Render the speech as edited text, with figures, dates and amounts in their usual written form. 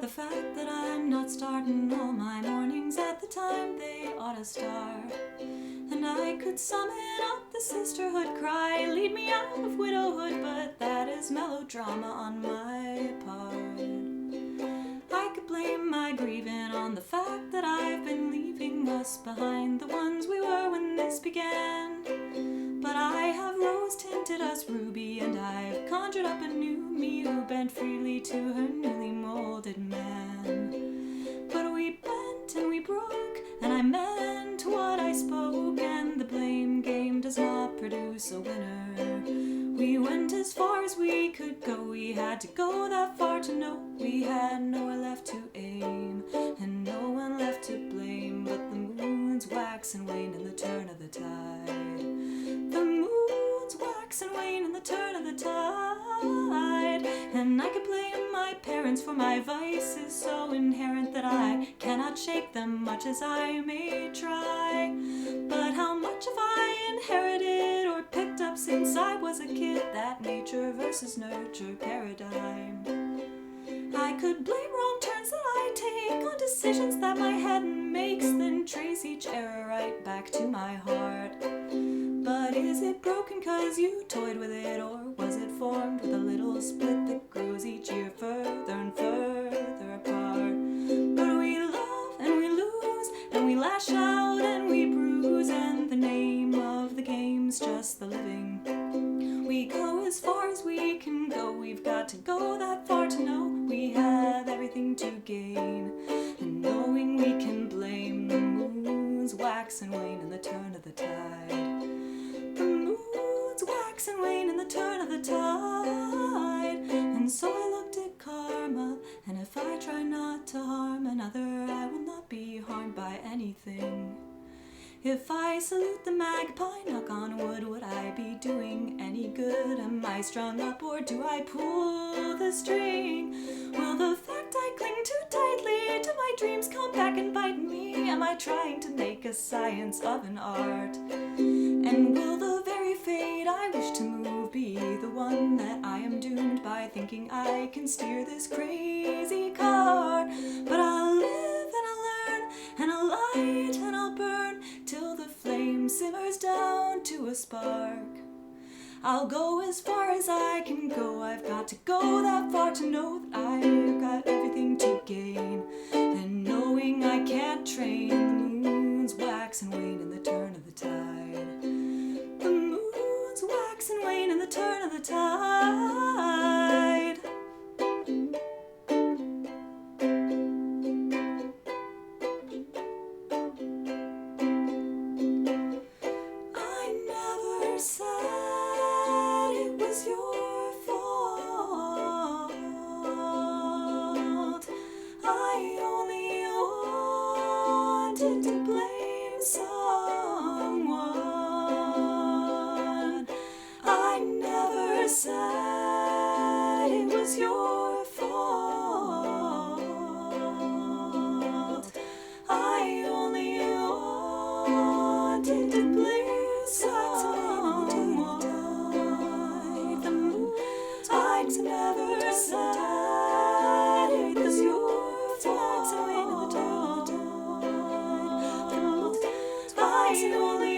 the fact that I'm not starting all my mornings at the time they ought to start. And I could summon up the sisterhood cry, lead me out of widowhood, but that is melodrama on my part. I could blame my grieving on the fact that I've been leaving us behind, the ones we were when this began. But I have rose-tinted us ruby, and I've conjured up a new me who bent freely to her newly molded man. But we bent and we broke, and I meant what I spoke, and the blame game does not produce a winner. We went as far as we could go, we had to go that far to know we had nowhere left to aim, and no one left to blame, but the moons wax and wane in the turn of the tide. The moons wax and wane in the turn of the tide, and I could blame my parents for my vices so inherent that I cannot shake them much as I may try. But how much have I inherited or picked up since I was a kid, that nature versus nurture paradigm? I could blame wrong turns that I take on decisions that my head makes, then trace each error right back to my heart. But is it broken 'cause you toyed with it, or was it formed with a little split that grows each year further and further apart? But we love and we lose, and we lash out and we bruise, and the name of the game's just the living. We go as far as we can go, we've got to go that far to know we have everything to gain, and knowing we can blame the moons wax and wane in the turn of the tide. The moons wax and wane in the turn of the tide. And so I looked at karma, and if I try not to harm another, I will not be harmed by anything. If I salute the magpie, knock on wood, would I be doing any good? Am I strung up, or do I pull the string? Will the fact I cling too tightly to my dreams come back and bite me? Am I trying to make a science of an art? And will the very fate I wish to move be the one that I am doomed by thinking I can steer this crazy car? But I'll live and I'll learn, and I'll light and I'll burn, till the flame simmers down to a spark. I'll go as far as I can go, I've got to go that far to know that I've got everything to gain, and knowing I can't train the moons wax and wane in the turn of the tide. The moons wax and wane in the turn of the tide. I never said it was your fault. I only wanted to blame someone. I never said it was your fault. I only wanted to blame someone. The moons wax never said it was your fault. I only